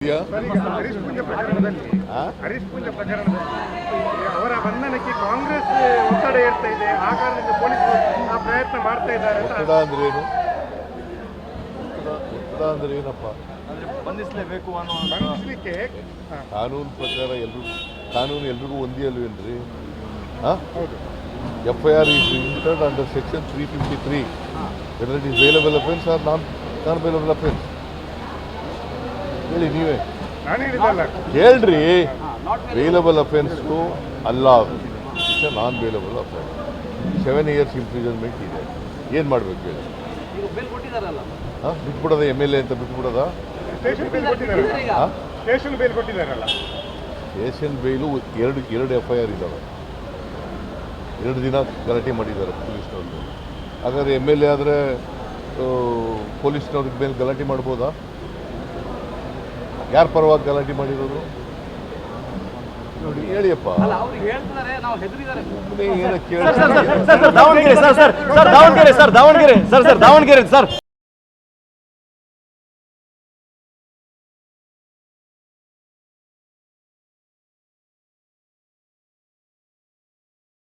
ಹರೀಶ್ ಪೂಜೆ ಪ್ರಕರಣದಲ್ಲಿ ಅವರ ಬಂಧನಕ್ಕೆ ಕಾಂಗ್ರೆಸ್ ಒತ್ತಡ ಇರ್ತಾ ಇದೆ. ಆ ಕಾರಣದಿಂದ ಪೊಲೀಸರು ಆ ಪ್ರಯತ್ನ ಮಾಡ್ತಾ ಇದ್ದಾರೆ. ಒತ್ತಡ ಅಂದ್ರೆ ಏನು? ಒತ್ತಡ ಅಂದ್ರೆ ಏನಪ್ಪ? ಬಂಧಿಸಲೇಬೇಕು ಬಂಧಿಸಲಿಕ್ಕೆ ಕಾನೂನು ಪ್ರಕಾರ ಕಾನೂನು ಎಲ್ರಿಗೂ ಒಂದೇ ಅಲ್ವೇನ್ರಿ? ಹೌದು. FIR is entered under section 353 whether it is bailable offence or non bailable offence. ಹೇಳಿ ನೀವೇ, ನಾನು ಹೇಳಿದಲ್ಲ, ಹೇಳ್ರಿ. ಬೇಲಬಲ್ ಅಫೆನ್ಸ್ಗೂ ಅಲ್ಲ, it's non bailable offence. 7 years imprisonment ಇದೆ. ಏನು ಮಾಡಬೇಕು ಹೇಳಿ? ಬಿಟ್ಬಿಡೋದ MLA ಅಂತ ಬಿಟ್ಬಿಡೋದ? ಸ್ಟೇಷನ್ ಬೇಲ್ ಕೊಟ್ಟಿದ್ದಾರಲ್ಲ. ಸ್ಟೇಷನ್ ಬೇಲ್ ಕೊಟ್ಟಿದ್ದಾರಲ್ಲ. ಸ್ಟೇಷನ್ ಬೇಲು ಎರಡು FIR ಇದ್ದಾವೆ. 2 ದಿನ ಗಲಾಟೆ ಮಾಡಿದ್ದಾರೆ ಪೊಲೀಸ್ನವ್ರಿಗೆ. ಹಾಗಾದ್ರೆ MLA ಆದರೆ ಪೊಲೀಸ್ನವ್ರಿಗೆ ಮೇಲೆ ಗಲಾಟೆ ಮಾಡ್ಬೋದಾ? ಯಾರ ಪರವಾಗಿ ಗಲಾಟೆ ಮಾಡಿರೋದು ನೋಡಿ, ಹೇಳಿಯಪ್ಪ. ದಾವಣಗೆರೆ ಸರ್